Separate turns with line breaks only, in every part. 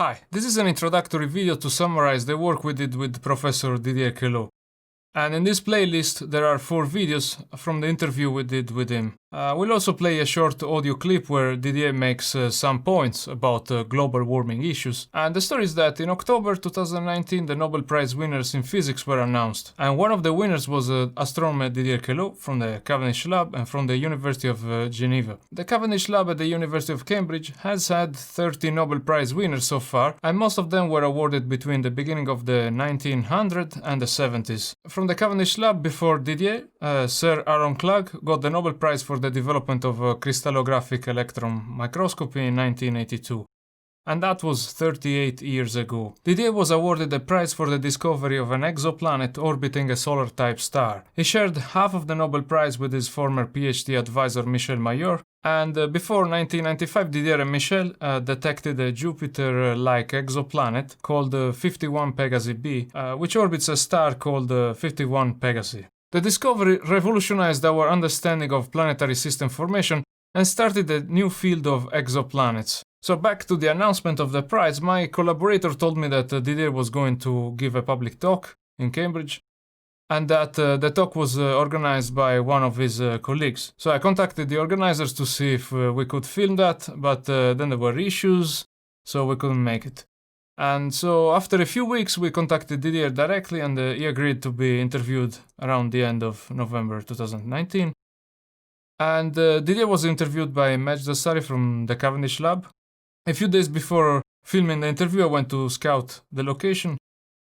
Hi, this is an introductory video to summarize the work we did with Professor Didier Queloz. And in this playlist there are 4 videos from the interview we did with him. We'll also play a short audio clip where Didier makes some points about global warming issues. And the story is that in October 2019 the Nobel Prize winners in physics were announced. And one of the winners was astronomer Didier Queloz from the Cavendish Lab and from the University of Geneva. The Cavendish Lab at the University of Cambridge has had 30 Nobel Prize winners so far, and most of them were awarded between the beginning of the 1900s and the 70s. From the Cavendish Lab before Didier, Sir Aaron Klug got the Nobel Prize for the development of crystallographic electron microscopy in 1982. And that was 38 years ago. Didier was awarded a prize for the discovery of an exoplanet orbiting a solar-type star. He shared half of the Nobel Prize with his former PhD advisor Michel Mayor, and before 1995 Didier and Michel detected a Jupiter-like exoplanet called 51 Pegasi b, which orbits a star called 51 Pegasi. The discovery revolutionized our understanding of planetary system formation and started a new field of exoplanets. So back to the announcement of the prize, my collaborator told me that Didier was going to give a public talk in Cambridge, and that the talk was organized by one of his colleagues. So I contacted the organizers to see if we could film that, but then there were issues, so we couldn't make it. And so after a few weeks we contacted Didier directly, and he agreed to be interviewed around the end of November 2019. And Didier was interviewed by Majd Zassari from the Cavendish Lab. A few days before filming the interview I went to scout the location,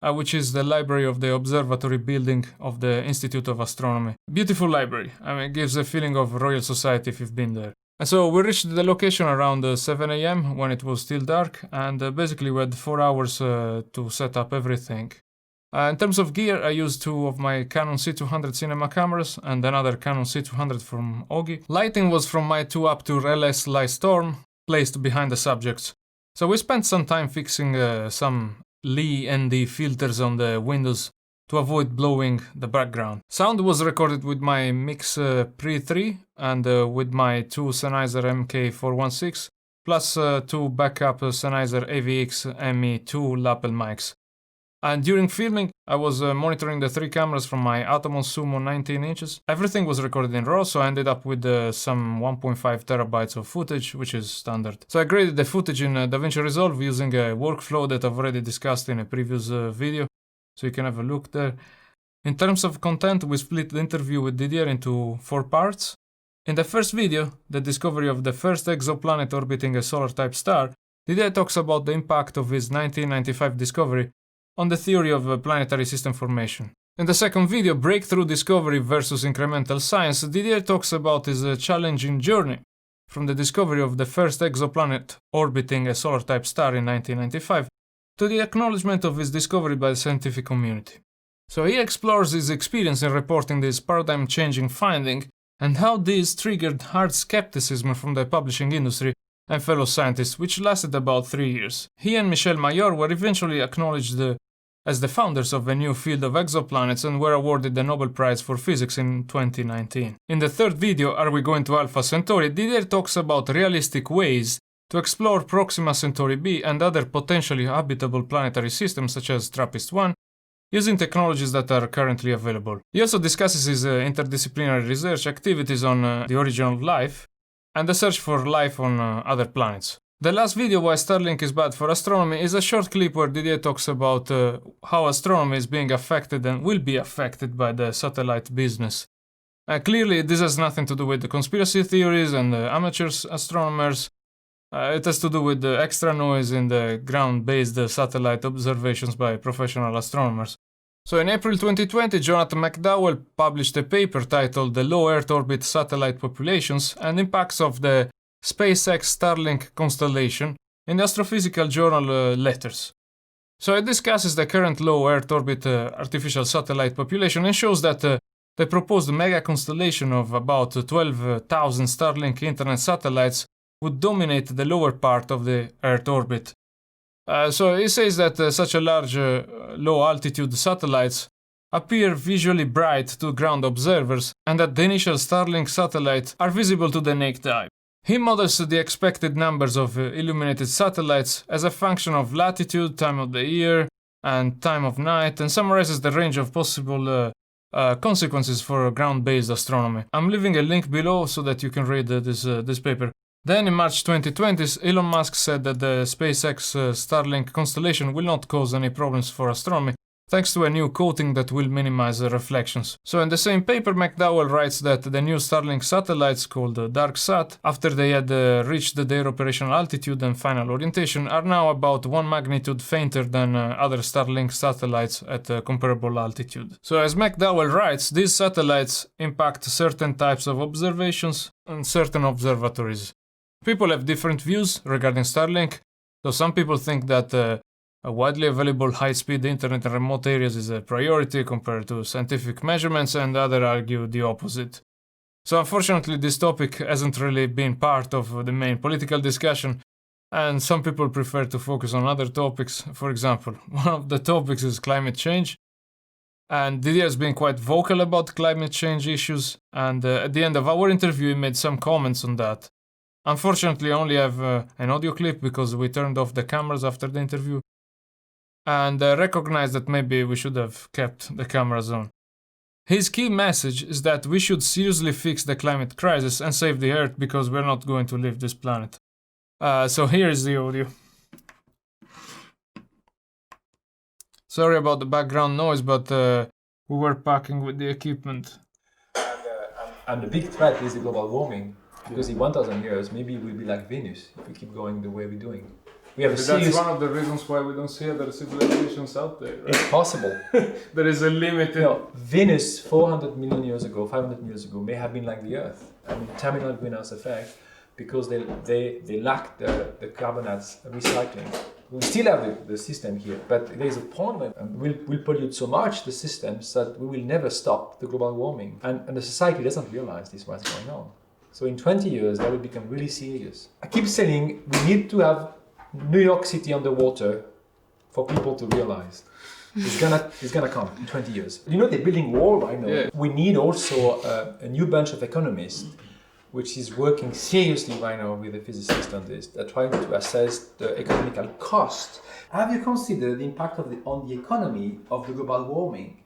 which is the library of the observatory building of the Institute of Astronomy. Beautiful library. I mean, it gives a feeling of Royal Society if you've been there. And so we reached the location around 7 AM when it was still dark, and basically we had 4 hours to set up everything. In terms of gear, I used 2 of my Canon C200 cinema cameras and another Canon C200 from Oggi. Lighting was from my 2 Aputure LS Lightstorm, placed behind the subjects. So we spent some time fixing some Lee ND filters on the windows to avoid blowing the background. Sound was recorded with my Mix Pre 3 and with my 2 Sennheiser MK416, plus 2 backup Sennheiser AVX ME2 lapel mics. And during filming, I was monitoring the 3 cameras from my Atomos Sumo 19 inches. Everything was recorded in RAW, so I ended up with some 1.5 terabytes of footage, which is standard. So I graded the footage in DaVinci Resolve using a workflow that I've already discussed in a previous video, so you can have a look there. In terms of content, we split the interview with Didier into 4 parts. In the first video, the discovery of the first exoplanet orbiting a solar-type star, Didier talks about the impact of his 1995 discovery on the theory of planetary system formation. In the second video, Breakthrough Discovery versus Incremental Science, Didier talks about his challenging journey from the discovery of the first exoplanet orbiting a solar-type star in 1995 to the acknowledgement of his discovery by the scientific community. So he explores his experience in reporting this paradigm-changing finding and how this triggered hard skepticism from the publishing industry and fellow scientists, which lasted about 3 years. He and Michel Mayor were eventually acknowledged as the founders of a new field of exoplanets and were awarded the Nobel Prize for Physics in 2019. In the third video, Are We Going to Alpha Centauri?, Didier talks about realistic ways to explore Proxima Centauri b and other potentially habitable planetary systems such as TRAPPIST-1 using technologies that are currently available. He also discusses his interdisciplinary research activities on the origin of life and the search for life on other planets. The last video, Why Starlink is Bad for Astronomy, is a short clip where Didier talks about how astronomy is being affected and will be affected by the satellite business. Clearly, this has nothing to do with the conspiracy theories and the amateur astronomers. It has to do with the extra noise in the ground-based satellite observations by professional astronomers. So in April 2020, Jonathan McDowell published a paper titled The Low Earth Orbit Satellite Populations and Impacts of the SpaceX Starlink Constellation in the Astrophysical Journal Letters. So it discusses the current low Earth orbit artificial satellite population and shows that the proposed mega constellation of about 12,000 Starlink internet satellites would dominate the lower part of the Earth orbit. So it says that such a large low-altitude satellites appear visually bright to ground observers and that the initial Starlink satellites are visible to the naked eye. He models the expected numbers of illuminated satellites as a function of latitude, time of the year, and time of night, and summarizes the range of possible consequences for ground-based astronomy. I'm leaving a link below so that you can read this paper. Then in March 2020, Elon Musk said that the SpaceX Starlink constellation will not cause any problems for astronomy, thanks to a new coating that will minimize the reflections. So in the same paper, McDowell writes that the new Starlink satellites, called DarkSat, after they had reached their operational altitude and final orientation, are now about 1 magnitude fainter than other Starlink satellites at a comparable altitude. So as McDowell writes, these satellites impact certain types of observations and certain observatories. People have different views regarding Starlink, so some people think that a widely available high-speed internet in remote areas is a priority compared to scientific measurements, and others argue the opposite. So unfortunately this topic hasn't really been part of the main political discussion, and some people prefer to focus on other topics. For example, one of the topics is climate change, and Didier has been quite vocal about climate change issues, and at the end of our interview he made some comments on that. Unfortunately I only have an audio clip because we turned off the cameras after the interview, and recognized that maybe we should have kept the cameras on. His key message is that we should seriously fix the climate crisis and save the Earth because we're not going to leave this planet. So here is the audio. Sorry about the background noise, but we were packing with the equipment.
And the big threat is the global warming, because in 1,000 years, maybe we'll be like Venus if we keep going the way we're doing. We have
That's one of the reasons why we don't see other civilizations out there, right?
It's possible.
There is a limit.
Venus 400 million years ago, 500 years ago, may have been like the Earth. I mean, terminal greenhouse effect, because they lack the carbonates recycling. We still have the system here, but there is a point when we'll pollute so much the systems that we will never stop the global warming. And the society doesn't realize this what's going on. So in 20 years, that will become really serious. I keep saying we need to have New York City underwater for people to realize it's gonna come in 20 years. You know, they're building wall right now.
Yeah.
We need also a new bunch of economists which is working seriously right now with the physicists on this. They're trying to assess the economical cost. Have you considered the impact on the economy of the global warming?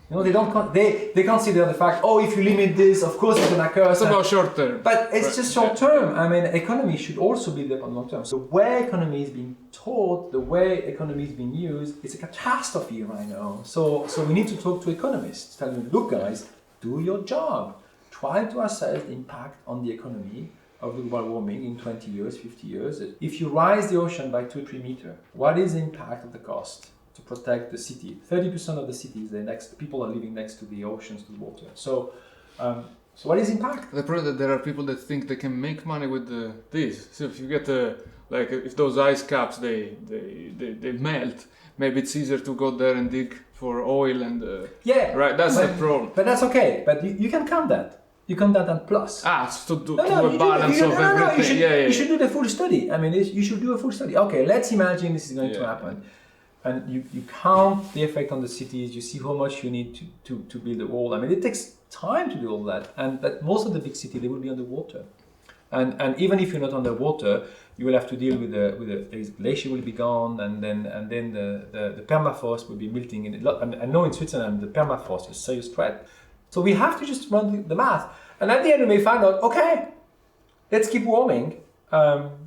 You know, they consider the fact, if you limit this, of course it's gonna occur.
It's about short term.
But it's just short term. I mean, economy should also be there on long term. So the way economy is being taught, the way economy is being used, it's a catastrophe right now. So we need to talk to economists, tell them, look guys, do your job. Try to assess the impact on the economy of global warming in 20 years, 50 years. If you rise the ocean by 2-3 meters, what is the impact of the cost to protect the city? 30% of the cities, people are living next to the oceans, to the water. So what is impact?
The problem that there are people that think they can make money with this. So if you get if those ice caps they melt, maybe it's easier to go there and dig for oil and right. That's the problem.
But that's okay. But you can count that. You count that and plus.
To a balance of everything.
You should do the full study. I mean, you should do a full study. Okay, let's imagine this is going to happen. And you count the effect on the cities, you see how much you need to build a wall. I mean, it takes time to do all that. And that most of the big cities, they will be underwater. And even if you're not underwater, you will have to deal with the glacier will be gone, and then the permafrost will be melting. I know in Switzerland, the permafrost is a serious threat. So we have to just run the math. And at the end, we may find out, okay, let's keep warming.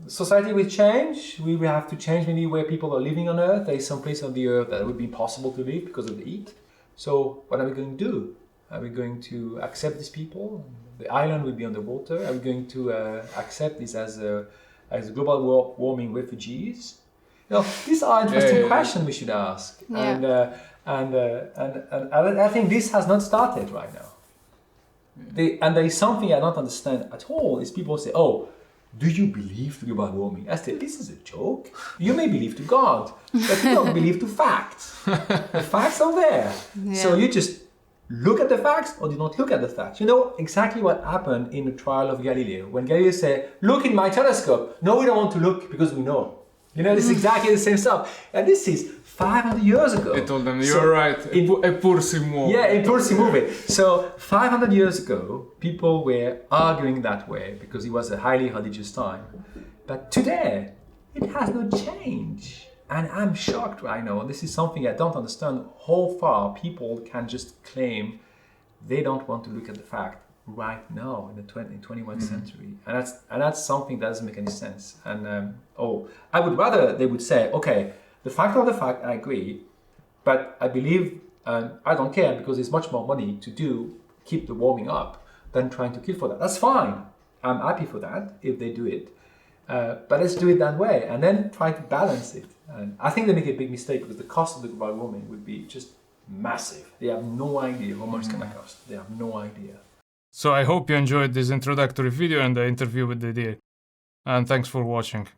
Society will change. We will have to change maybe where people are living on Earth. There is some place on the Earth that would be impossible to live because of the heat. So what are we going to do? Are we going to accept these people? The island will be underwater. Are we going to accept this as global warming refugees? You know, these are interesting questions we should ask. Yeah. And I think this has not started right now. Yeah. And there is something I don't understand at all. Is people say, do you believe to global warming? I say, this is a joke. You may believe to God, but you don't believe to facts. The facts are there. Yeah. So you just look at the facts or do not look at the facts. You know exactly what happened in the trial of Galileo. When Galileo said, look in my telescope. No, we don't want to look because we know. You know, this is exactly the same stuff. And this is 500 years ago.
They told them, you're right, a poor si muove.
Yeah, in Pur si muove. So 500 years ago, people were arguing that way because it was a highly religious time. But today, it has no change. And I'm shocked right now. This is something I don't understand how far people can just claim they don't want to look at the fact right now in the 21st century. And that's something that doesn't make any sense. And I would rather they would say, okay, the fact of the fact, I agree, but I believe, I don't care because there's much more money to keep the warming up than trying to kill for that. That's fine. I'm happy for that if they do it. But let's do it that way and then try to balance it. And I think they make a big mistake because the cost of the global warming would be just massive. They have no idea how much it's going to cost. They have no idea.
So I hope you enjoyed this introductory video and the interview with Didier. And thanks for watching.